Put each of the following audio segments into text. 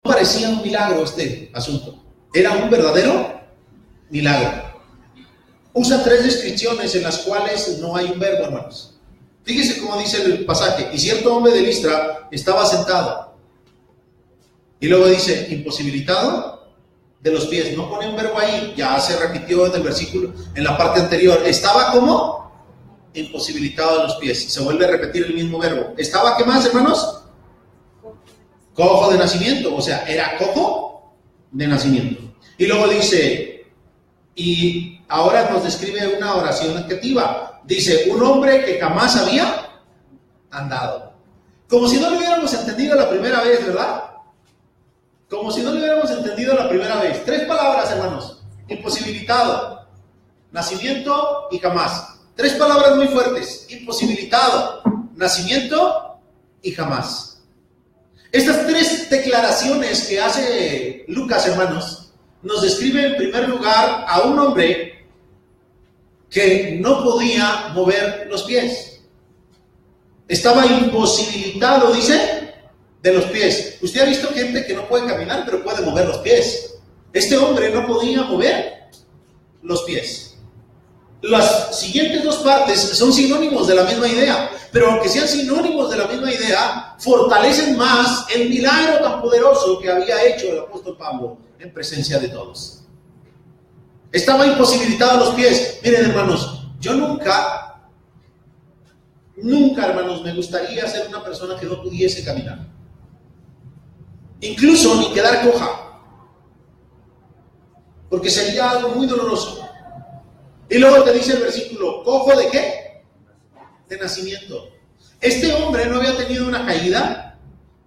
parecía un milagro este asunto, era un verdadero milagro. Usa tres descripciones en las cuales no hay un verbo, hermanos. Fíjese cómo dice el pasaje: y cierto hombre de Listra estaba sentado. Y luego dice, imposibilitado de los pies. No pone un verbo ahí, ya se repitió en el versículo, en la parte anterior. Estaba como imposibilitado de los pies. Se vuelve a repetir el mismo verbo. ¿Estaba qué más, hermanos? Cojo de nacimiento, o sea, era cojo de nacimiento. Y luego dice, y ahora nos describe una oración adjetiva. Dice, un hombre que jamás había andado. Como si no lo hubiéramos entendido la primera vez, ¿verdad? Como si no lo hubiéramos entendido la primera vez. Tres palabras, hermanos: imposibilitado, nacimiento y jamás. Tres palabras muy fuertes: imposibilitado, nacimiento y jamás. Estas tres declaraciones que hace Lucas, hermanos, nos describe en primer lugar a un hombre que no podía mover los pies. Estaba imposibilitado, dice, de los pies. Usted ha visto gente que no puede caminar, pero puede mover los pies. Este hombre no podía mover los pies. Las siguientes dos partes son sinónimos de la misma idea, pero aunque sean sinónimos de la misma idea, fortalecen más el milagro tan poderoso que había hecho el apóstol Pablo en presencia de todos. Estaba imposibilitado a los pies. Miren, hermanos, yo nunca, hermanos, me gustaría ser una persona que no pudiese caminar. Incluso ni quedar coja, porque sería algo muy doloroso. Y luego te dice el versículo, ¿cojo de qué? De nacimiento. Este hombre no había tenido una caída,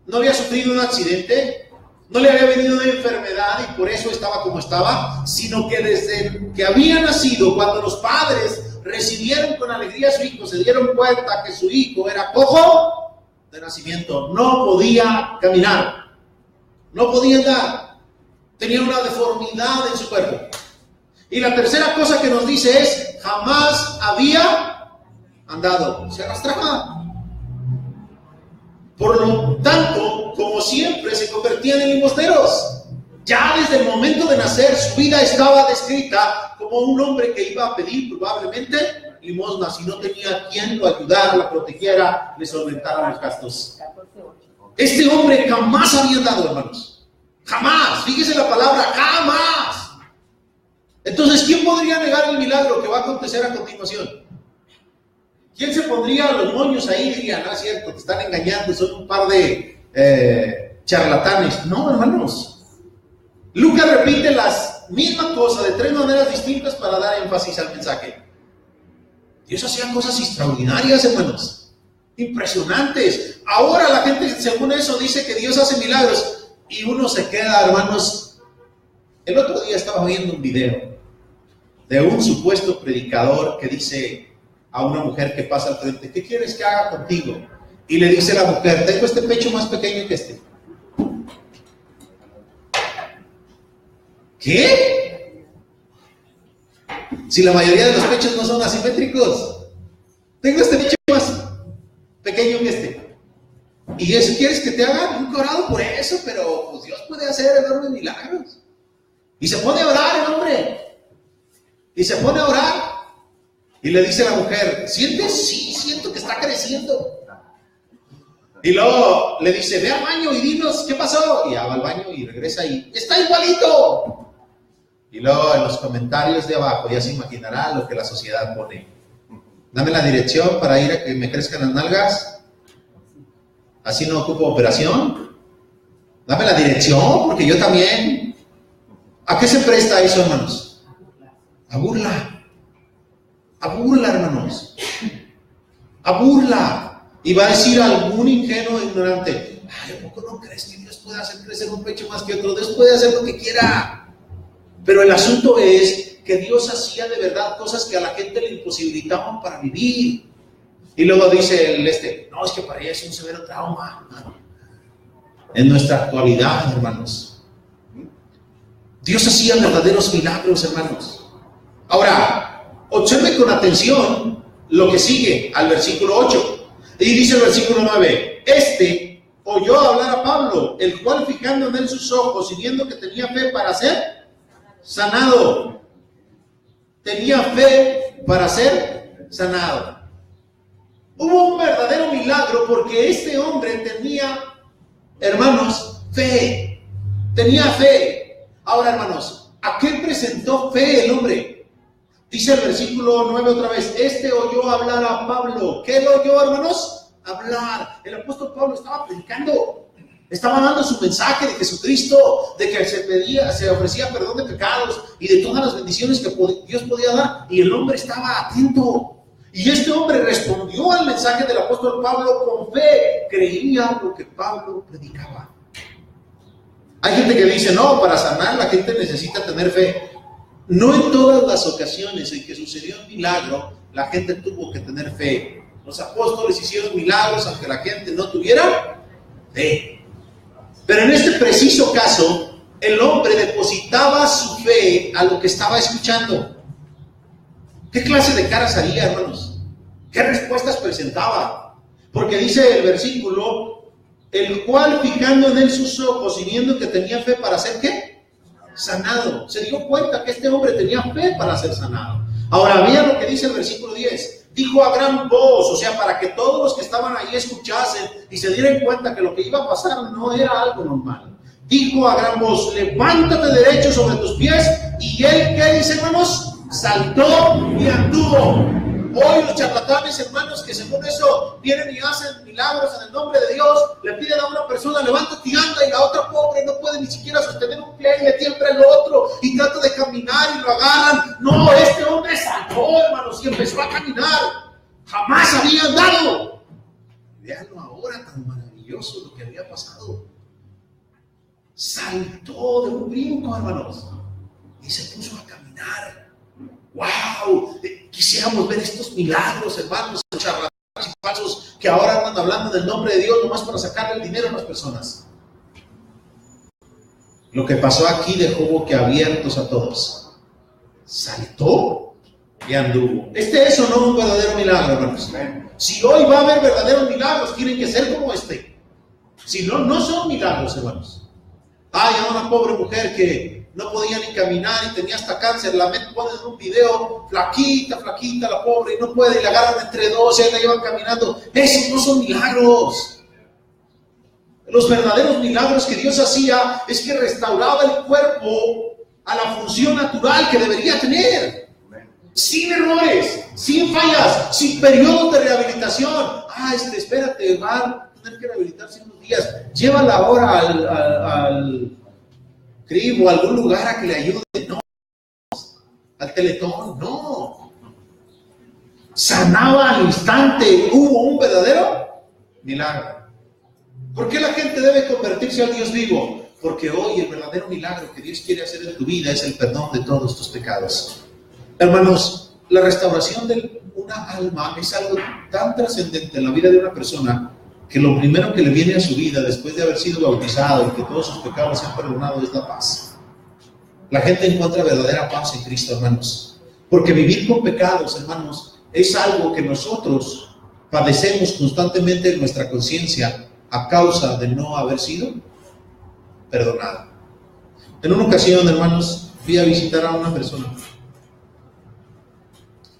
no había sufrido un accidente, no le había venido una enfermedad y por eso estaba como estaba, sino que desde que había nacido, cuando los padres recibieron con alegría a su hijo, se dieron cuenta que su hijo era cojo de nacimiento, no podía caminar, no podía andar, tenía una deformidad en su cuerpo. Y la tercera cosa que nos dice es, jamás había andado, se arrastraba. Por lo tanto, como siempre, se convertían en limosteros. Ya desde el momento de nacer, su vida estaba descrita como un hombre que iba a pedir probablemente limosna, si no tenía quien lo ayudara, lo protegiera, le solventara los gastos. Este hombre jamás había andado, hermanos. Jamás. Fíjese la palabra, jamás. Entonces, ¿quién podría negar el milagro que va a acontecer a continuación? ¿Quién se pondría los moños ahí y diría, no es cierto, te están engañando, son un par de charlatanes? No, hermanos. Lucas repite las mismas cosas de tres maneras distintas para dar énfasis al mensaje. Dios hacía cosas extraordinarias, hermanos, impresionantes. Ahora la gente, según eso, dice que Dios hace milagros y uno se queda, hermanos. El otro día estaba viendo un video de un supuesto predicador que dice a una mujer que pasa al frente, ¿qué quieres que haga contigo? Y le dice la mujer, tengo este pecho más pequeño que este. ¿Qué? Si la mayoría de los pechos no son asimétricos. Tengo este pecho más pequeño que este. ¿Y eso quieres que te haga? Nunca he orado por eso, pero pues Dios puede hacer enormes milagros. Y se pone a orar el hombre. Y se pone a orar. Y le dice a la mujer, ¿sientes? Sí, siento que está creciendo. Y luego le dice, ve al baño y dinos, ¿qué pasó? Y va al baño y regresa y ¡está igualito! Y luego en los comentarios de abajo ya se imaginará lo que la sociedad pone. Dame la dirección para ir a que me crezcan las nalgas. Así no ocupo operación. Dame la dirección, porque yo también. ¿A qué se presta eso, hermanos? A burla. A burla, hermanos. A burla. Y va a decir algún ingenuo ignorante, ay, ¿a poco no crees que Dios puede hacer crecer un pecho más que otro? Dios puede hacer lo que quiera. Pero el asunto es que Dios hacía de verdad cosas que a la gente le imposibilitaban para vivir. Y luego dice no, es que para ella es un severo trauma. En nuestra actualidad, hermanos, Dios hacía verdaderos milagros, hermanos. Ahora, observe con atención lo que sigue al versículo 8. Y dice el versículo 9, oyó hablar a Pablo, el cual fijando en él sus ojos y viendo que tenía fe para ser sanado. Tenía fe para ser sanado. Hubo un verdadero milagro porque este hombre tenía, hermanos, fe. Tenía fe. Ahora, hermanos, ¿a qué presentó fe el hombre? Dice el versículo 9 otra vez, este oyó hablar a Pablo. ¿Qué lo oyó, hermanos? Hablar. El apóstol Pablo estaba predicando. Estaba dando su mensaje de Jesucristo, de que se ofrecía perdón de pecados y de todas las bendiciones que Dios podía dar. Y el hombre estaba atento. Y este hombre respondió al mensaje del apóstol Pablo con fe. Creía lo que Pablo predicaba. Hay gente que dice, no, para sanar la gente necesita tener fe. No en todas las ocasiones en que sucedió un milagro, la gente tuvo que tener fe. Los apóstoles hicieron milagros aunque la gente no tuviera fe. Pero en este preciso caso, el hombre depositaba su fe a lo que estaba escuchando. ¿Qué clase de caras haría, hermanos? ¿Qué respuestas presentaba? Porque dice el versículo, el cual fijando en él sus ojos y viendo que tenía fe para ser ¿qué? Sanado. Se dio cuenta que este hombre tenía fe para ser sanado. Ahora, vean lo que dice el versículo 10. Dijo a gran voz, o sea, para que todos los que estaban ahí escuchasen y se dieran cuenta que lo que iba a pasar no era algo normal. Dijo a gran voz, levántate derecho sobre tus pies. Y él, ¿qué dice, hermanos? Saltó y anduvo. Hoy los charlatanes, hermanos, que según eso vienen y hacen milagros en el nombre de Dios, le piden a una persona, levántate y anda, y la otra pobre no puede ni siquiera sostener un pie y le tiembla el otro y trata de caminar y lo agarran. No, este hombre saltó, hermanos, y empezó a caminar. Jamás había andado. Veanlo ahora, tan maravilloso lo que había pasado. Saltó de un brinco, hermanos, y se puso a caminar. ¡Wow! Quisiéramos ver estos milagros, hermanos, charlatanes y falsos que ahora andan hablando del nombre de Dios nomás para sacarle el dinero a las personas. Lo que pasó aquí dejó boquiabiertos a todos. Saltó y anduvo. ¿Es o no un verdadero milagro, hermanos? Si hoy va a haber verdaderos milagros, tienen que ser como este. Si no, no son milagros, hermanos. Hay una pobre mujer que no podía ni caminar y tenía hasta cáncer. La ponen en un video, flaquita, la pobre, y no puede, y la agarran entre dos y ahí la llevan caminando. Esos no son milagros. Los verdaderos milagros que Dios hacía es que restauraba el cuerpo a la función natural que debería tener. Sin errores, sin fallas, sin periodos de rehabilitación. Espérate, va a tener que rehabilitarse unos días. Llévala ahora al CRIB o a algún lugar a que le ayude. No, al Teletón, no. Sanaba al instante. Hubo un verdadero milagro. ¿Por qué la gente debe convertirse al Dios vivo? Porque hoy el verdadero milagro que Dios quiere hacer en tu vida es el perdón de todos tus pecados. Hermanos, la restauración de una alma es algo tan trascendente en la vida de una persona que lo primero que le viene a su vida después de haber sido bautizado y que todos sus pecados sean perdonados es la paz. La gente encuentra verdadera paz en Cristo, hermanos. Porque vivir con pecados, hermanos, es algo que nosotros padecemos constantemente en nuestra conciencia a causa de no haber sido perdonado. En una ocasión, hermanos, fui a visitar a una persona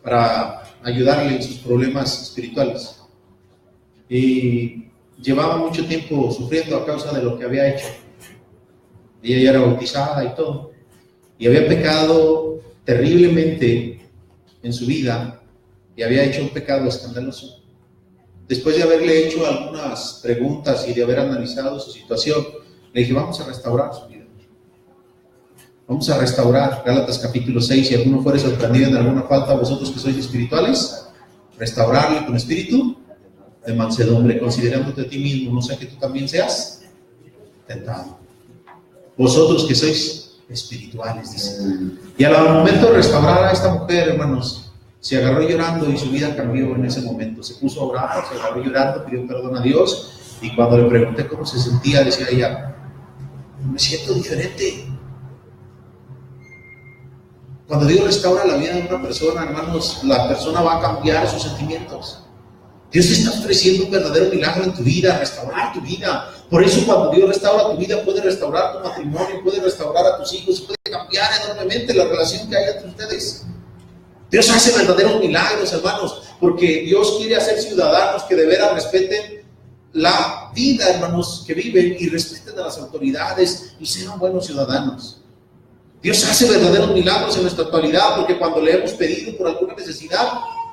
para ayudarle en sus problemas espirituales. Y llevaba mucho tiempo sufriendo a causa de lo que había hecho. Ella ya era bautizada y todo. Y había pecado terriblemente en su vida y había hecho un pecado escandaloso. Después de haberle hecho algunas preguntas y de haber analizado su situación, le dije, vamos a restaurar su vida. Vamos a restaurar. Gálatas capítulo 6, si alguno fuere sorprendido en alguna falta, vosotros que sois espirituales, restaurarle con espíritu de mansedumbre, considerándote a ti mismo, no sea que tú también seas tentado. Vosotros que sois espirituales, dice. Y al momento de restaurar a esta mujer, hermanos, se agarró llorando y su vida cambió en ese momento. Se puso a orar, se agarró llorando, pidió perdón a Dios. Y cuando le pregunté cómo se sentía, decía ella, me siento diferente. Cuando Dios restaura la vida de una persona, hermanos, la persona va a cambiar sus sentimientos. Dios te está ofreciendo un verdadero milagro en tu vida, restaurar tu vida. Por eso cuando Dios restaura tu vida, puede restaurar tu matrimonio, puede restaurar a tus hijos, puede cambiar enormemente la relación que hay entre ustedes. Dios hace verdaderos milagros, hermanos, porque Dios quiere hacer ciudadanos que de veras respeten la vida, hermanos, que viven y respeten a las autoridades y sean buenos ciudadanos. Dios hace verdaderos milagros en nuestra actualidad, porque cuando le hemos pedido por alguna necesidad,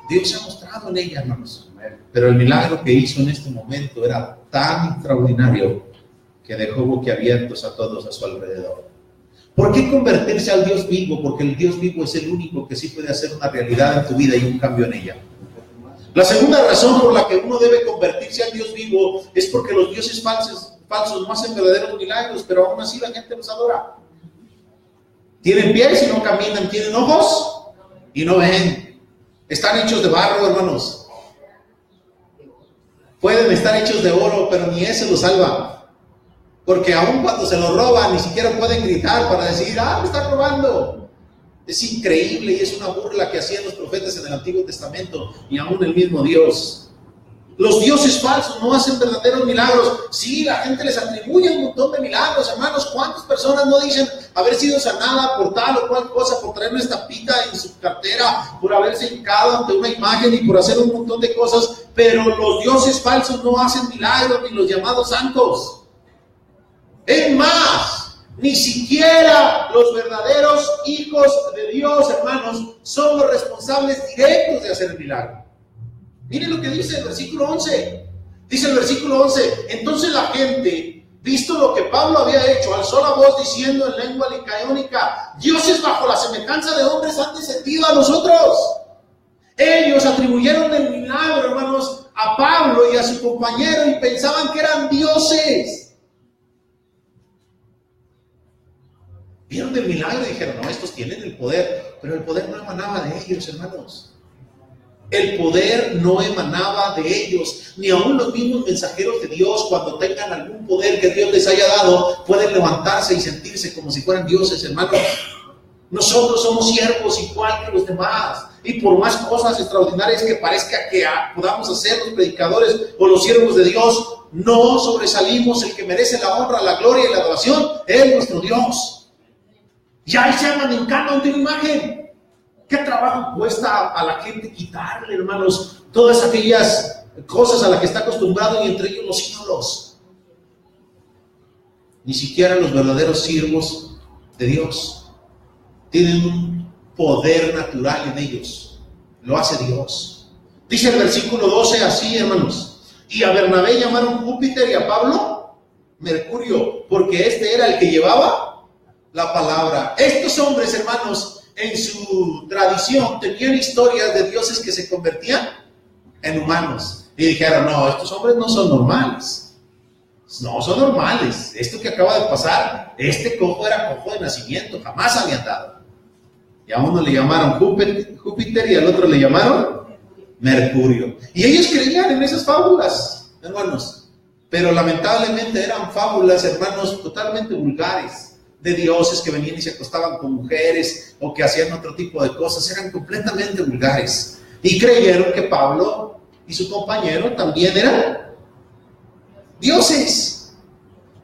Dios se ha mostrado en ella, hermanos. Pero el milagro que hizo en este momento era tan extraordinario que dejó boquiabiertos a todos a su alrededor. ¿Por qué convertirse al Dios vivo? Porque el Dios vivo es el único que sí puede hacer una realidad en tu vida y un cambio en ella. La segunda razón por la que uno debe convertirse al Dios vivo es porque los dioses falsos no hacen verdaderos milagros, pero aún así la gente los adora. Tienen pies y no caminan, tienen ojos y no ven. Están hechos de barro, hermanos. Pueden estar hechos de oro, pero ni eso los salva. Porque aun cuando se lo roban, ni siquiera pueden gritar para decir, me están robando. Es increíble y es una burla que hacían los profetas en el Antiguo Testamento y aún el mismo Dios. Los dioses falsos no hacen verdaderos milagros. Sí, la gente les atribuye un montón de milagros, hermanos. ¿Cuántas personas no dicen haber sido sanada por tal o cual cosa, por traer una estampita en su cartera, por haberse hincado ante una imagen y por hacer un montón de cosas? Pero los dioses falsos no hacen milagros, ni los llamados santos. Es más, ni siquiera los verdaderos hijos de Dios, hermanos, son los responsables directos de hacer el milagro. Miren lo que dice el versículo 11. Dice el versículo 11, entonces la gente, visto lo que Pablo había hecho, alzó la voz diciendo en lengua licaónica, dioses bajo la semejanza de hombres han descendido a nosotros. Ellos atribuyeron el milagro, hermanos, a Pablo y a su compañero y pensaban que eran dioses. Vieron el milagro y dijeron, no, estos tienen el poder, pero el poder no emanaba de ellos, hermanos. El poder no emanaba de ellos, ni aún los mismos mensajeros de Dios, cuando tengan algún poder que Dios les haya dado, pueden levantarse y sentirse como si fueran dioses, hermanos. Nosotros somos siervos igual que los demás, y por más cosas extraordinarias que parezca que podamos hacer los predicadores o los siervos de Dios, no sobresalimos. El que merece la honra, la gloria y la adoración es nuestro Dios. Y ahí se aman en cada una imagen. ¿Qué trabajo cuesta a la gente quitarle, hermanos, todas aquellas cosas a las que está acostumbrado, y entre ellos los ídolos? Ni siquiera los verdaderos siervos de Dios tienen un poder natural en ellos. Lo hace Dios. Dice el versículo 12 así, hermanos. Y a Bernabé llamaron Júpiter y a Pablo Mercurio, porque este era el que llevaba la palabra. Estos hombres, hermanos, en su tradición tenían historias de dioses que se convertían en humanos. Y dijeron, no, estos hombres no son normales. No son normales. Esto que acaba de pasar, este cojo era cojo de nacimiento, jamás habían dado. Y a uno le llamaron Júpiter y al otro le llamaron Mercurio. Y ellos creían en esas fábulas, hermanos. Pero lamentablemente eran fábulas, hermanos, totalmente vulgares, de dioses que venían y se acostaban con mujeres o que hacían otro tipo de cosas. Eran completamente vulgares. Y creyeron que Pablo y su compañero también eran dioses.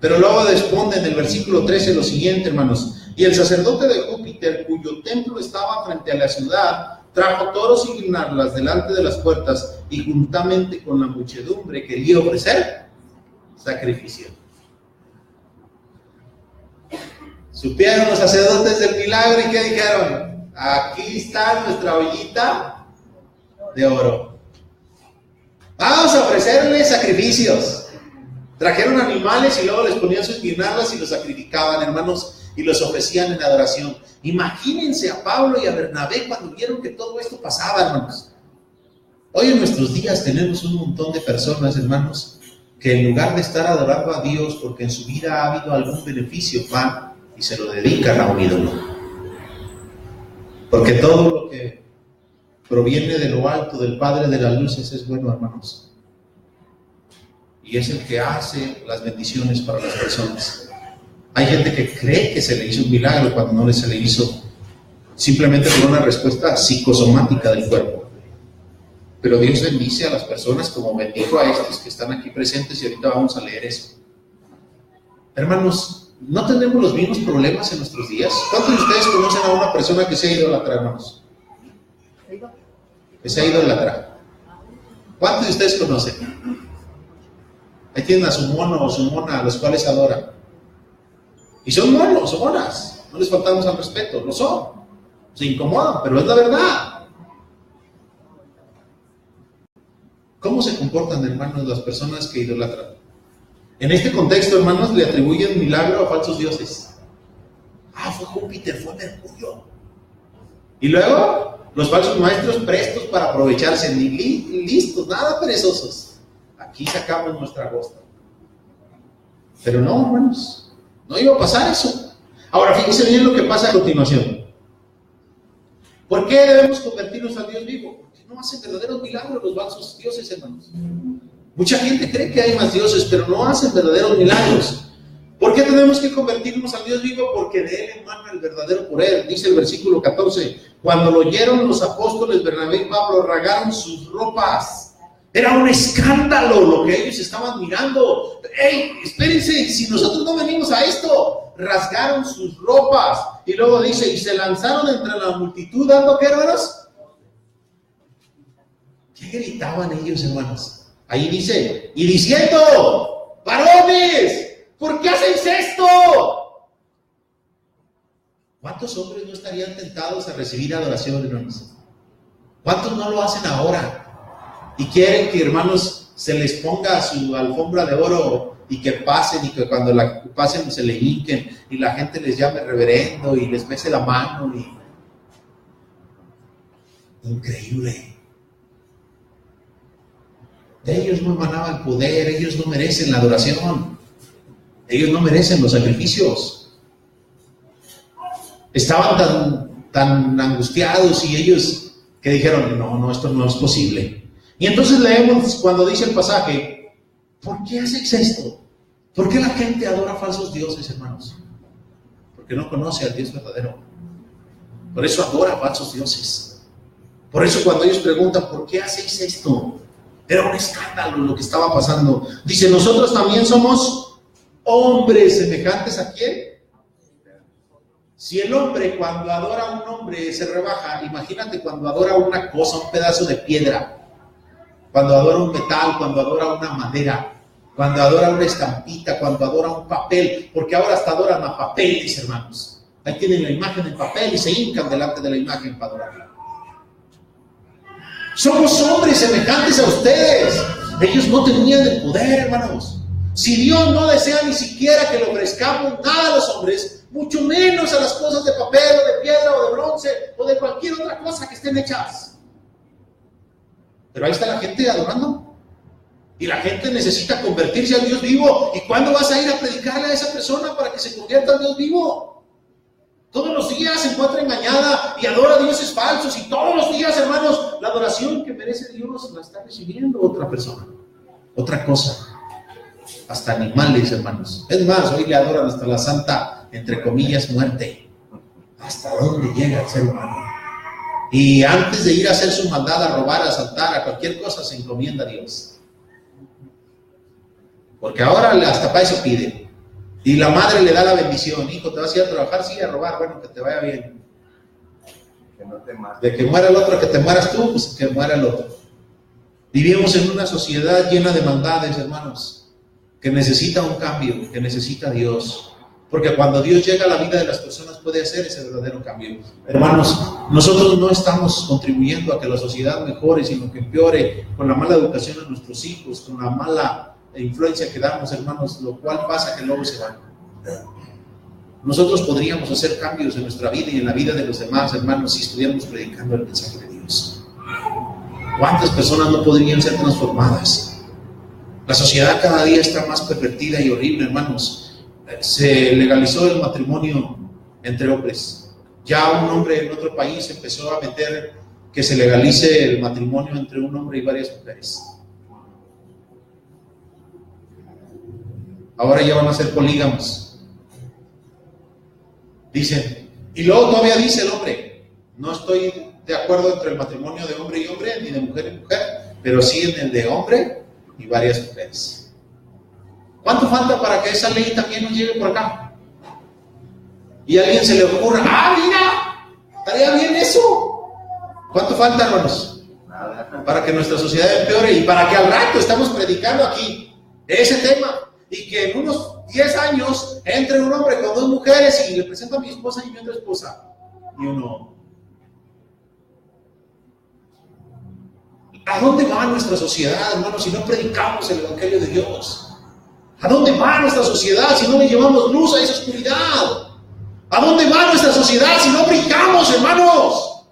Pero luego responde en el versículo 13 lo siguiente, hermanos. Y el sacerdote de Júpiter, cuyo templo estaba frente a la ciudad, trajo toros y guirnaldas delante de las puertas, y juntamente con la muchedumbre quería ofrecer sacrificio. Supieron los sacerdotes del milagro y ¿qué dijeron? Aquí está nuestra ollita de oro. Vamos a ofrecerle sacrificios. Trajeron animales y luego les ponían sus guirnaldas y los sacrificaban, hermanos, y los ofrecían en adoración. Imagínense a Pablo y a Bernabé cuando vieron que todo esto pasaba, hermanos. Hoy en nuestros días tenemos un montón de personas, hermanos, que en lugar de estar adorando a Dios porque en su vida ha habido algún beneficio, van y se lo dedican a un ídolo. Porque todo lo que proviene de lo alto, del Padre de las luces, es bueno, hermanos. Y es el que hace las bendiciones para las personas. Hay gente que cree que se le hizo un milagro cuando no se le hizo, simplemente por una respuesta psicosomática del cuerpo. Pero Dios bendice a las personas como bendijo a estos que están aquí presentes y ahorita vamos a leer eso. Hermanos, ¿no tenemos los mismos problemas en nuestros días? ¿Cuántos de ustedes conocen a una persona que se ha idolatrado, hermanos? Que se ha idolatrado. ¿Cuántos de ustedes conocen? Ahí tienen a su mono o su mona a los cuales adoran. Y son monos o monas, no les faltamos al respeto, lo son. Se incomodan, pero es la verdad. ¿Cómo se comportan, hermanos, las personas que idolatran? En este contexto, hermanos, le atribuyen milagro a falsos dioses. Fue Júpiter, fue Mercurio. Y luego, los falsos maestros prestos para aprovecharse, ni listos, nada perezosos. Aquí sacamos nuestra costa. Pero no, hermanos, no iba a pasar eso. Ahora, fíjense bien lo que pasa a continuación. ¿Por qué debemos convertirnos al Dios vivo? Porque no hacen verdaderos milagros los falsos dioses, hermanos. Mucha gente cree que hay más dioses, pero no hacen verdaderos milagros. ¿Por qué tenemos que convertirnos al Dios vivo? Porque de Él emana el verdadero poder. Dice el versículo 14, cuando lo oyeron los apóstoles Bernabé y Pablo, rasgaron sus ropas. Era un escándalo lo que ellos estaban mirando. ¡Ey, espérense! Si nosotros no venimos a esto. Rasgaron sus ropas. Y luego dice, y se lanzaron entre la multitud dando, ¿qué, hermanos? ¿Qué gritaban ellos, hermanos? Ahí dice, y diciendo, varones, ¿por qué hacéis esto? ¿Cuántos hombres no estarían tentados a recibir adoración, hermanos? ¿Cuántos no lo hacen ahora? Y quieren que, hermanos, se les ponga su alfombra de oro y que pasen, y que cuando la pasen se le hinquen y la gente les llame reverendo y les bese la mano. Increíble. De ellos no emanaba el poder, ellos no merecen la adoración, ellos no merecen los sacrificios. Estaban tan angustiados y ellos que dijeron, no, esto no es posible. Y entonces leemos cuando dice el pasaje, ¿por qué hacéis esto? ¿Por qué la gente adora falsos dioses, hermanos? Porque no conoce al Dios verdadero. Por eso adora falsos dioses. Por eso cuando ellos preguntan, ¿por qué hacéis esto? Era un escándalo lo que estaba pasando. Dice, nosotros también somos hombres semejantes a ¿quién? Si el hombre cuando adora a un hombre se rebaja, imagínate cuando adora una cosa, un pedazo de piedra, cuando adora un metal, cuando adora una madera, cuando adora una estampita, cuando adora un papel, porque ahora hasta adoran a papeles, hermanos. Ahí tienen la imagen en papel y se hincan delante de la imagen para adorarla. Somos hombres semejantes a ustedes. Ellos no tenían el poder, hermanos. Si Dios no desea ni siquiera que le ofrezcamos nada a los hombres, mucho menos a las cosas de papel o de piedra o de bronce o de cualquier otra cosa que estén hechas. Pero ahí está la gente adorando. Y la gente necesita convertirse al Dios vivo. ¿Y cuándo vas a ir a predicarle a esa persona para que se convierta al Dios vivo? Todos los días se encuentra engañada y adora a dioses falsos. Y todos los días, hermanos, la adoración que merece Dios la está recibiendo otra persona, otra cosa. Hasta animales, hermanos. Es más, hoy le adoran hasta la santa, entre comillas, muerte. ¿Hasta dónde llega el ser humano? Y antes de ir a hacer su maldad, a robar, a asaltar, a cualquier cosa, se encomienda a Dios. Porque ahora hasta para eso pide. Y la madre le da la bendición. Hijo, ¿te vas a ir a trabajar? Sí, a robar. Bueno, que te vaya bien. Que no te mates. De que muera el otro, que te mueras tú, pues que muera el otro. Vivimos en una sociedad llena de maldades, hermanos, que necesita un cambio, que necesita a Dios. Porque cuando Dios llega a la vida de las personas puede hacer ese verdadero cambio. Hermanos, nosotros no estamos contribuyendo a que la sociedad mejore, sino que empeore con la mala educación a nuestros hijos, con la mala influencia que damos, hermanos, lo cual pasa que luego se van. Nosotros podríamos hacer cambios en nuestra vida y en la vida de los demás, hermanos, si estuviéramos predicando el mensaje de Dios. ¿Cuántas personas no podrían ser transformadas? La sociedad cada día está más pervertida y horrible, hermanos. Se legalizó el matrimonio entre hombres. Ya un hombre en otro país empezó a meter que se legalice el matrimonio entre un hombre y varias mujeres. Ahora ya van a ser polígamos. Dicen, y luego todavía dice el hombre, no estoy de acuerdo entre el matrimonio de hombre y hombre, ni de mujer y mujer, pero sí en el de hombre y varias mujeres. ¿Cuánto falta para que esa ley también nos llegue por acá? Y a alguien se le ocurra, mira, estaría bien eso. ¿Cuánto falta, hermanos? Nada. Para que nuestra sociedad empeore y para que al rato estamos predicando aquí ese tema y que en unos 10 años entre un hombre con 2 mujeres y le presento a mi esposa y mi otra esposa. Y uno, ¿a dónde va nuestra sociedad, hermanos, si no predicamos el Evangelio de Dios? ¿A dónde va nuestra sociedad si no le llevamos luz a esa oscuridad? ¿A dónde va nuestra sociedad si no brincamos, hermanos?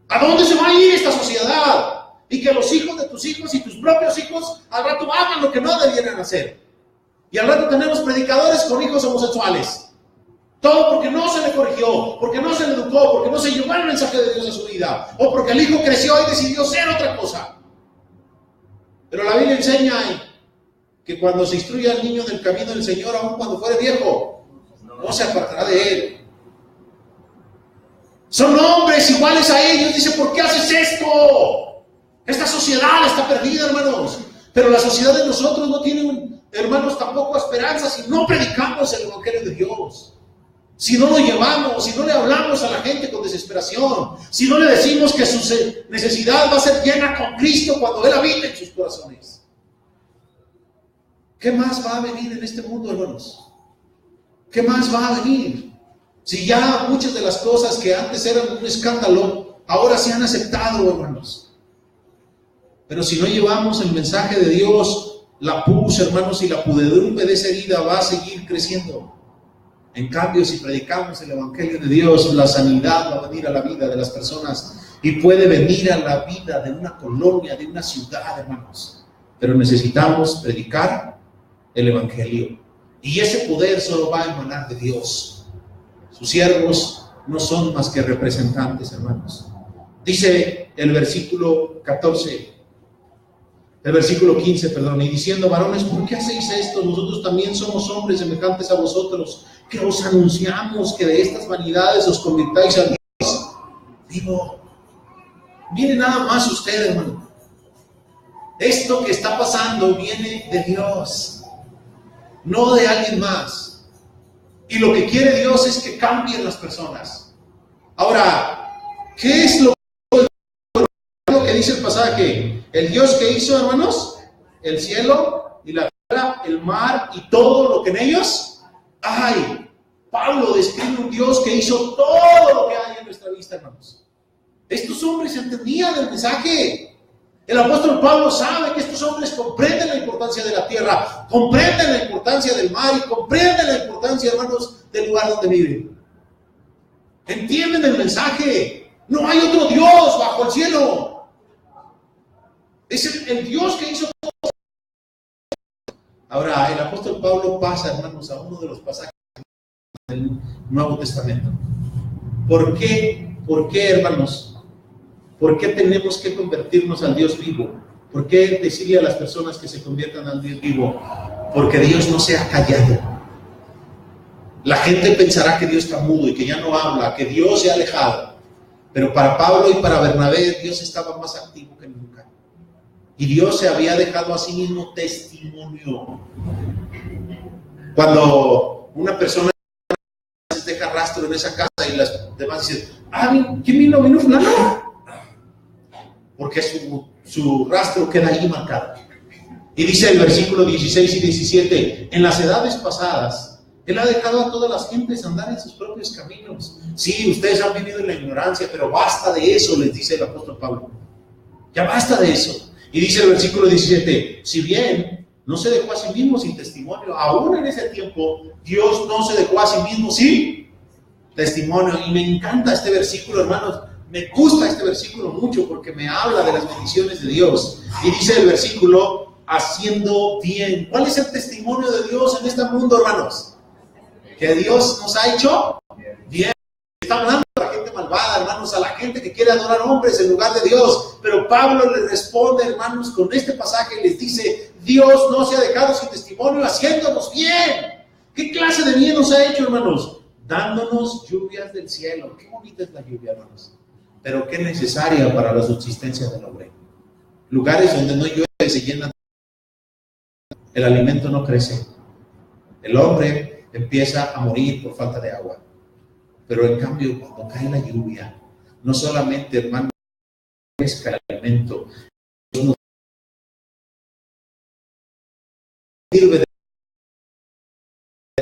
¿A dónde se va a ir esta sociedad? Y que los hijos de tus hijos y tus propios hijos al rato hagan lo que no debieran hacer. Y al rato tenemos predicadores con hijos homosexuales. Todo porque no se le corrigió, porque no se le educó, porque no se llevó el mensaje de Dios a su vida. O porque el hijo creció y decidió ser otra cosa. Pero la Biblia enseña que cuando se instruye al niño del camino del Señor, aun cuando fuere viejo, no se apartará de él. Son hombres iguales a ellos. Dice, ¿por qué haces esto? Esta sociedad está perdida, hermanos. Pero la sociedad de nosotros no tiene, hermanos, tampoco esperanza si no predicamos el Evangelio de Dios. Si no lo llevamos, si no le hablamos a la gente con desesperación, si no le decimos que su necesidad va a ser llena con Cristo cuando Él habita en sus corazones. ¿Qué más va a venir en este mundo, hermanos? ¿Qué más va a venir? Si ya muchas de las cosas que antes eran un escándalo, ahora se han aceptado, hermanos. Pero si no llevamos el mensaje de Dios, la pus, hermanos, y la pudredumbre de esa herida va a seguir creciendo. En cambio, si predicamos el Evangelio de Dios, la sanidad va a venir a la vida de las personas y puede venir a la vida de una colonia, de una ciudad, hermanos. Pero necesitamos predicar el Evangelio. Y ese poder solo va a emanar de Dios. Sus siervos no son más que representantes, hermanos. Dice el versículo 15, y diciendo, varones, ¿por qué hacéis esto? Nosotros también somos hombres semejantes a vosotros, que os anunciamos que de estas vanidades os convirtáis a Dios. Digo, mire nada más usted, hermano. Esto que está pasando viene de Dios, no de alguien más. Y lo que quiere Dios es que cambien las personas. Ahora, ¿qué es lo que dice el pasaje? El Dios que hizo, hermanos, el cielo y la tierra, el mar y todo lo que en ellos hay. Pablo describe un Dios que hizo todo lo que hay en nuestra vista, hermanos. Estos hombres entendían el mensaje. El apóstol Pablo sabe que estos hombres comprenden la importancia de la tierra, comprenden la importancia del mar y comprenden la importancia, hermanos, del lugar donde viven. Entienden el mensaje. No hay otro Dios bajo el cielo. Es el Dios que hizo todo. Ahora, el apóstol Pablo pasa, hermanos, a uno de los pasajes del Nuevo Testamento. ¿Por qué, hermanos? ¿Por qué tenemos que convertirnos al Dios vivo? ¿Por qué decirle a las personas que se conviertan al Dios vivo? Porque Dios no se ha callado. La gente pensará que Dios está mudo y que ya no habla, que Dios se ha alejado. Pero para Pablo y para Bernabé, Dios estaba más activo que nunca. Y Dios se había dejado a sí mismo testimonio. Cuando una persona deja rastro en esa casa y las demás dicen, ¿quién vino fulano? Porque su rastro queda ahí marcado. Y dice el versículo 16 y 17, en las edades pasadas, Él ha dejado a todas las gentes andar en sus propios caminos. Sí, ustedes han vivido en la ignorancia, pero basta de eso, les dice el apóstol Pablo. Ya basta de eso. Y dice el versículo 17, si bien no se dejó a sí mismo sin testimonio, aún en ese tiempo, Dios no se dejó a sí mismo sin testimonio. Y me encanta este versículo, hermanos. Me gusta este versículo mucho porque me habla de las bendiciones de Dios. Y dice el versículo, haciendo bien. ¿Cuál es el testimonio de Dios en este mundo, hermanos? Que Dios nos ha hecho bien. Está hablando a la gente malvada, hermanos, a la gente que quiere adorar hombres en lugar de Dios. Pero Pablo le responde, hermanos, con este pasaje les dice, Dios no se ha dejado sin testimonio, haciéndonos bien. ¿Qué clase de bien nos ha hecho, hermanos? Dándonos lluvias del cielo. Qué bonita es la lluvia, hermanos. Pero qué necesaria para la subsistencia del hombre. lugares donde no llueve se llenan, el alimento no crece. El hombre empieza a morir por falta de agua. Pero en cambio, cuando cae la lluvia, no solamente, hermano, crezca el alimento, Dios nos sirve de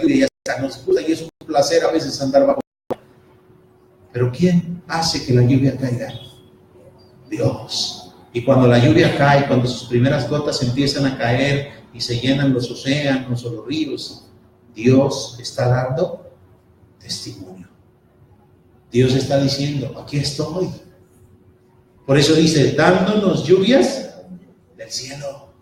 lluvia y ya está. Nos gusta y es un placer a veces andar bajo. Pero ¿quién hace que la lluvia caiga? Dios. Y cuando la lluvia cae, cuando sus primeras gotas empiezan a caer y se llenan los océanos o los ríos, Dios está dando testimonio. Dios está diciendo, aquí estoy. Por eso dice, dándonos lluvias del cielo.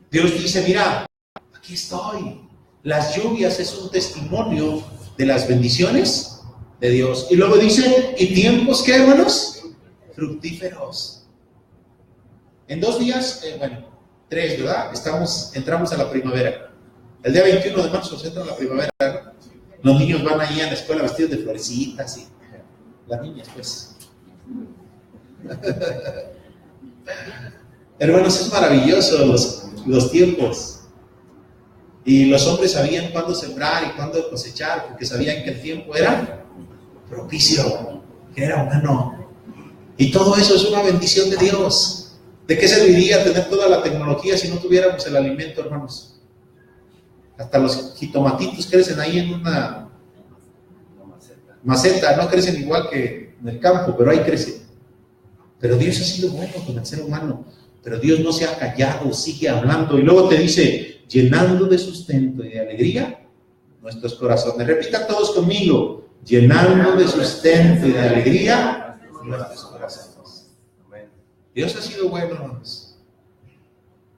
Dios dice, mira, aquí estoy. Las lluvias es un testimonio de las bendiciones de Dios. Y luego dice, ¿y tiempos qué, hermanos? Fructíferos. En 2 días, 3, ¿verdad? Entramos a la primavera. El día 21 de marzo se entra a la primavera, ¿no? Los niños van allí a la escuela vestidos de florecitas y las niñas, pues. Hermanos, es maravilloso los tiempos. Y los hombres sabían cuándo sembrar y cuándo cosechar, porque sabían que el tiempo era propicio, que era bueno. Y todo eso es una bendición de Dios. ¿De qué serviría tener toda la tecnología si no tuviéramos el alimento, hermanos? Hasta los jitomatitos crecen ahí en una maceta, no crecen igual que en el campo, pero ahí crecen. Pero Dios ha sido bueno con el ser humano. Pero Dios no se ha callado, sigue hablando. Y luego te dice, llenando de sustento y de alegría nuestros corazones. Repitan todos conmigo, llenando de sustento y de alegría nuestros corazones. Dios ha sido bueno, hermanos.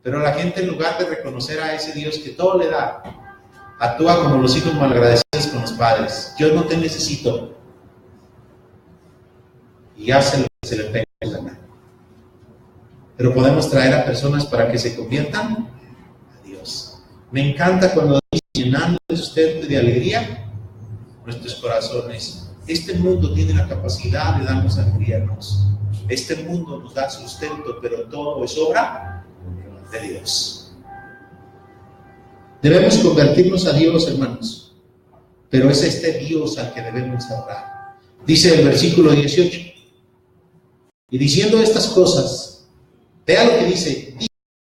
Pero la gente, en lugar de reconocer a ese Dios que todo le da, actúa como los hijos malagradecidos con los padres. Yo no te necesito. Y hace lo que se le pega en la gana. Pero podemos traer a personas para que se conviertan a Dios. Me encanta cuando dice, llenando de sustento y de alegría nuestros corazones. Este mundo tiene la capacidad de darnos alegría, hermanos. Este mundo nos da sustento, pero todo es obra de Dios. Debemos convertirnos a Dios, hermanos, pero es este Dios al que debemos adorar. Dice el versículo 18, y diciendo estas cosas, vea lo que dice,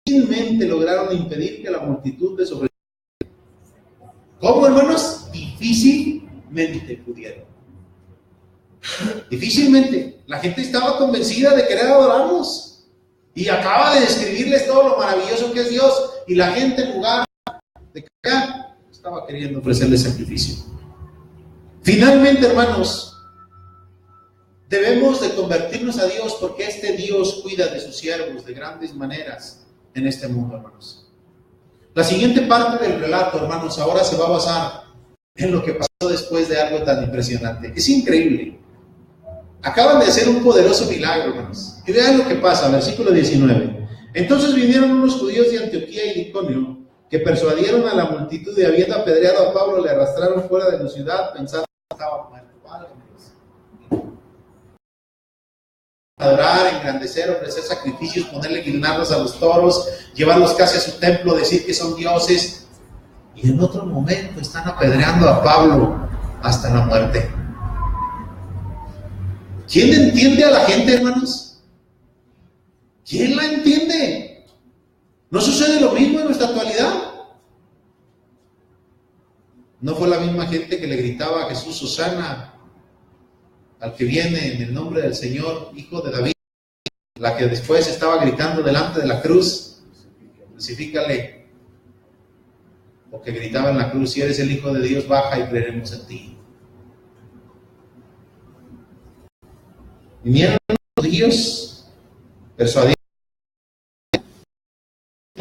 difícilmente lograron impedir que la multitud de sobre... ¿Cómo, hermanos? Difícilmente pudieron. Difícilmente. La gente estaba convencida de querer adorarnos y acaba de describirles todo lo maravilloso que es Dios, y la gente, en lugar de callar, estaba queriendo ofrecerle sacrificio. Finalmente, hermanos, debemos de convertirnos a Dios, porque este Dios cuida de sus siervos de grandes maneras en este mundo, hermanos. La siguiente parte del relato, hermanos, ahora se va a basar en lo que pasó después de algo tan impresionante. Es increíble. Acaban de hacer un poderoso milagro, hermanos. Y vean lo que pasa, versículo 19. Entonces vinieron unos judíos de Antioquía y Iconio, que persuadieron a la multitud, y habiendo apedreado a Pablo, le arrastraron fuera de la ciudad, pensando que estaba muerto. Adorar, engrandecer, ofrecer sacrificios, ponerle guirnaldas a los toros, llevarlos casi a su templo, decir que son dioses. Y en otro momento están apedreando a Pablo hasta la muerte. ¿Quién entiende a la gente, hermanos? ¿Quién la entiende? ¿No sucede lo mismo en nuestra actualidad? ¿No fue la misma gente que le gritaba a Jesús, Hosana, al que viene en el nombre del Señor, hijo de David, la que después estaba gritando delante de la cruz, crucifícale? O que gritaba en la cruz, si eres el Hijo de Dios, baja y creeremos en ti. Vinieron los judíos, persuadieron,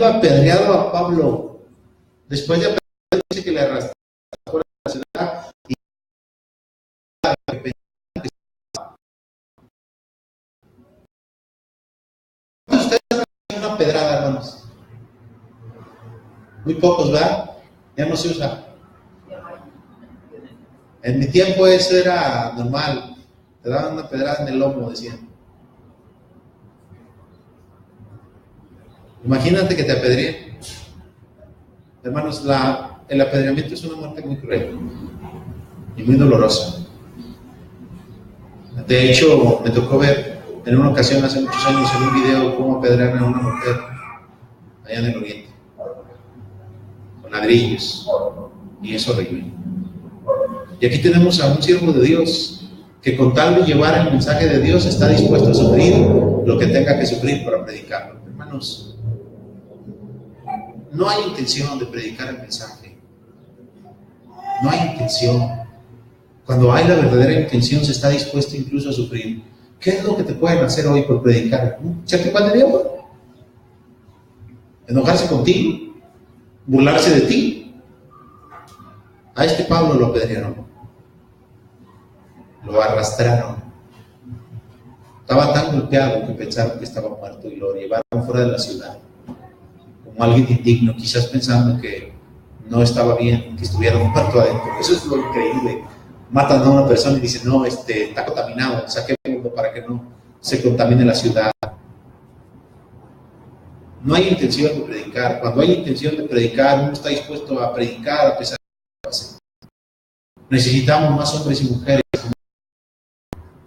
apedreado a Pablo. Después de apedrearlo, dice que le arrastraron fuera de la ciudad y ustedes han una pedrada, hermanos. Muy pocos, ¿verdad? Ya no se usa. En mi tiempo eso era normal. Te daban una pedrada en el lomo, decían. Imagínate que te apedreen. Hermanos, el apedreamiento es una muerte muy cruel y muy dolorosa. De hecho, me tocó ver en una ocasión hace muchos años en un video cómo apedrean a una mujer allá en el oriente, con ladrillos, y es horrible. Y aquí tenemos a un siervo de Dios que con tal de llevar el mensaje de Dios está dispuesto a sufrir lo que tenga que sufrir para predicarlo. Hermanos, no hay intención de predicar el mensaje. No hay intención. Cuando hay la verdadera intención, se está dispuesto incluso a sufrir. ¿Qué es lo que te pueden hacer hoy por predicar? ¿Echarte pan de diablo? ¿Enojarse contigo? ¿Burlarse de ti? A este Pablo lo apedrearon. Lo arrastraron. Estaba tan golpeado que pensaron que estaba muerto y lo llevaron fuera de la ciudad como alguien indigno, quizás pensando que no estaba bien que estuviera muerto adentro. Eso es lo increíble. Matan a una persona y dicen, no, está contaminado, saquémoslo para que no se contamine la ciudad. No hay intención de predicar. Cuando hay intención de predicar, uno está dispuesto a predicar a pesar de lo que pase. Necesitamos más hombres y mujeres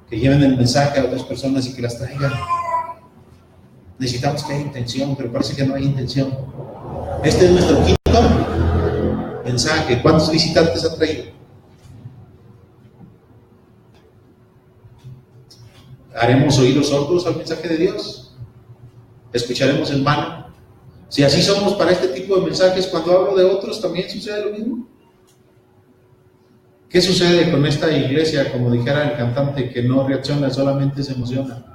que lleven el mensaje a otras personas y que las traigan. Necesitamos que haya intención, pero parece que no hay intención. Este es nuestro quinto mensaje. ¿Cuántos visitantes ha traído? ¿Haremos oídos sordos al mensaje de Dios? ¿Escucharemos en vano? Si así somos para este tipo de mensajes, cuando hablo de otros, ¿también sucede lo mismo? ¿Qué sucede con esta iglesia, como dijera el cantante, que no reacciona, solamente se emociona?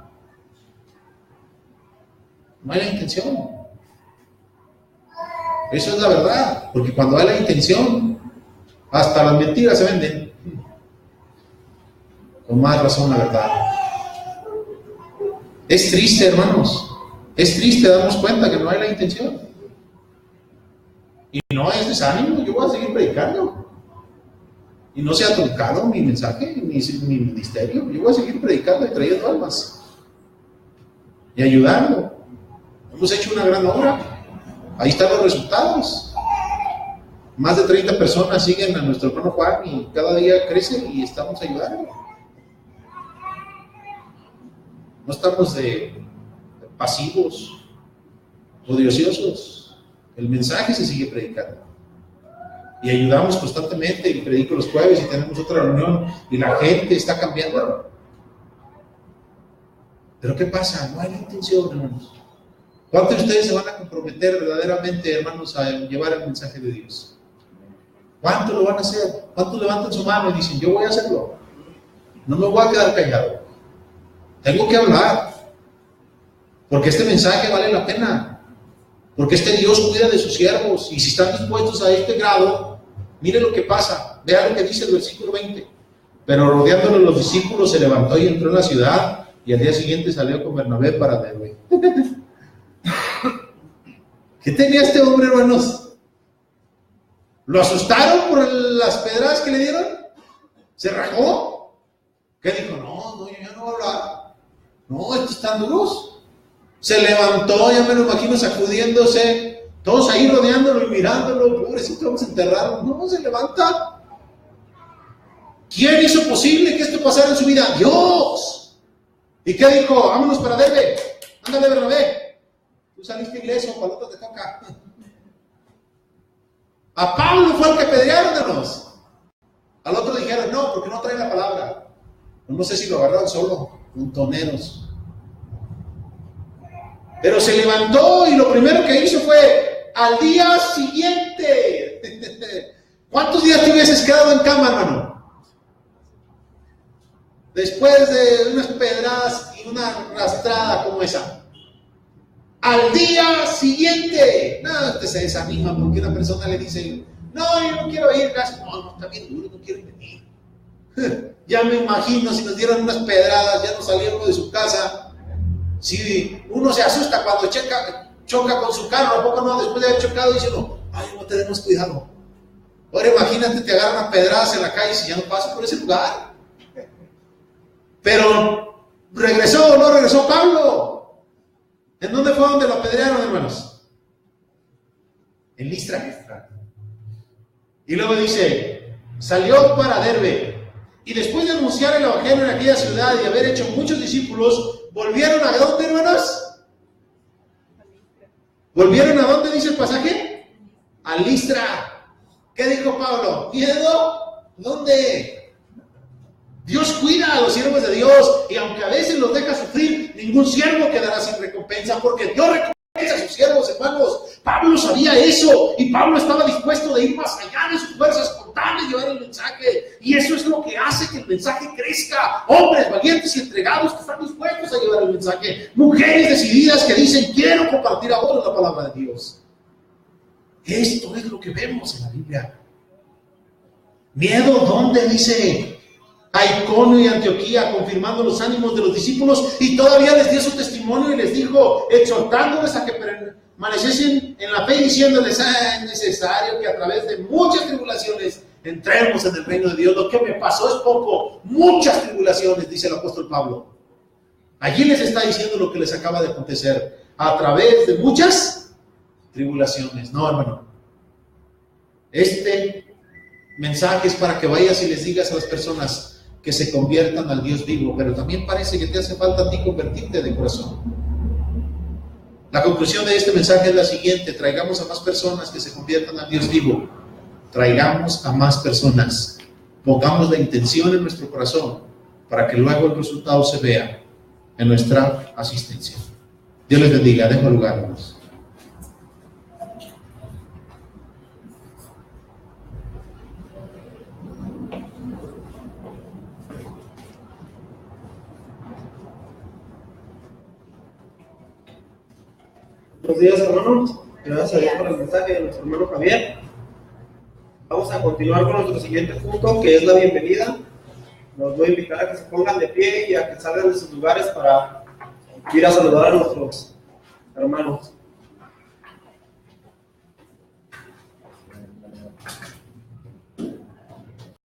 No hay la intención. Eso es la verdad, porque cuando hay la intención, hasta las mentiras se venden. Con más razón la verdad. Es triste, hermanos. Es triste darnos cuenta que no hay la intención. Y no es desánimo, yo voy a seguir predicando. Y no se ha truncado mi mensaje, mi ministerio. Yo voy a seguir predicando y trayendo almas. Y ayudando. Hemos hecho una gran obra. Ahí están los resultados. Más de 30 personas siguen a nuestro hermano Juan y cada día crece y estamos ayudando. No estamos de pasivos o de ociosos. El mensaje se sigue predicando. Y ayudamos constantemente y predico los jueves y tenemos otra reunión y la gente está cambiando. Pero ¿qué pasa? No hay la intención, hermanos. ¿Cuántos de ustedes se van a comprometer verdaderamente, hermanos, a llevar el mensaje de Dios? ¿Cuántos lo van a hacer? ¿Cuántos levantan su mano y dicen, yo voy a hacerlo? No me voy a quedar callado. Tengo que hablar. Porque este mensaje vale la pena. Porque este Dios cuida de sus siervos. Y si están dispuestos a este grado, mire lo que pasa. Vea lo que dice el versículo 20. Pero rodeándolo los discípulos, se levantó y entró en la ciudad. Y al día siguiente salió con Bernabé para Derbe. ¿Qué tenía este hombre, hermanos? ¿Lo asustaron por las pedradas que le dieron? ¿Se rajó? ¿Qué dijo? No, yo ya no voy a hablar. No, estos están duros. Se levantó, ya me lo imagino sacudiéndose, todos ahí rodeándolo y mirándolo, pobrecito, vamos a enterrarlo. No, se levanta. ¿Quién hizo posible que esto pasara en su vida? ¡Dios! ¿Y qué dijo? Vámonos para Derbe. Ándale, Bernabé. Tú saliste ileso, para otro te toca. A Pablo fue el que apedrearon, hermanos. Al otro dijeron, no, porque no trae la palabra. No sé si lo agarraron solo, montoneros. Pero se levantó y lo primero que hizo fue, al día siguiente. ¿Cuántos días te hubieses quedado en cama, hermano? Después de unas pedradas y una arrastrada como esa. Al día siguiente. No, usted se desanima porque una persona le dice, no, yo no quiero ir, gracias. No, está bien duro, no quiero venir. Ya me imagino, si nos dieran unas pedradas, ya no salíamos de su casa. Si uno se asusta cuando choca con su carro, ¿a poco no? Después de haber chocado, dice uno, ay, no tenemos cuidado. Ahora imagínate, te agarran unas pedradas en la calle si ya no pasas por ese lugar. Pero, ¿regresó o no regresó Pablo? ¿En dónde fue donde lo apedrearon, hermanos? En Listra. Y luego dice, salió para Derbe. Y después de anunciar el evangelio en aquella ciudad y haber hecho muchos discípulos, ¿volvieron a dónde, hermanos? ¿Volvieron a dónde dice el pasaje? A Listra. ¿Qué dijo Pablo? ¿Miedo? ¿Dónde? Dios cuida a los siervos de Dios, y aunque a veces los deja sufrir, ningún siervo quedará sin recompensa, porque Dios recompensa a sus siervos, hermanos. Pablo sabía eso, y Pablo estaba dispuesto de ir más allá de sus fuerzas con tal de llevar el mensaje, y eso es lo que hace que el mensaje crezca. Hombres valientes y entregados que están dispuestos a llevar el mensaje, mujeres decididas que dicen, quiero compartir a otros la palabra de Dios. Esto es lo que vemos en la Biblia. ¿Miedo dónde? Dice a Iconio y Antioquía, confirmando los ánimos de los discípulos, y todavía les dio su testimonio y les dijo, exhortándoles a que permaneciesen en la fe, diciéndoles, es necesario que a través de muchas tribulaciones entremos en el reino de Dios. Lo que me pasó es poco, muchas tribulaciones, dice el apóstol Pablo. Allí les está diciendo lo que les acaba de acontecer, a través de muchas tribulaciones. No, hermano, este mensaje es para que vayas y les digas a las personas que se conviertan al Dios vivo, pero también parece que te hace falta a ti convertirte de corazón. La conclusión de este mensaje es la siguiente: traigamos a más personas que se conviertan al Dios vivo, traigamos a más personas, pongamos la intención en nuestro corazón para que luego el resultado se vea en nuestra asistencia. Dios les bendiga. Dejo lugar, hermanos. Buenos días, hermanos. Gracias a Dios por el mensaje de nuestro hermano Javier. Vamos a continuar con nuestro siguiente punto, que es la bienvenida. Los voy a invitar a que se pongan de pie y a que salgan de sus lugares para ir a saludar a nuestros hermanos.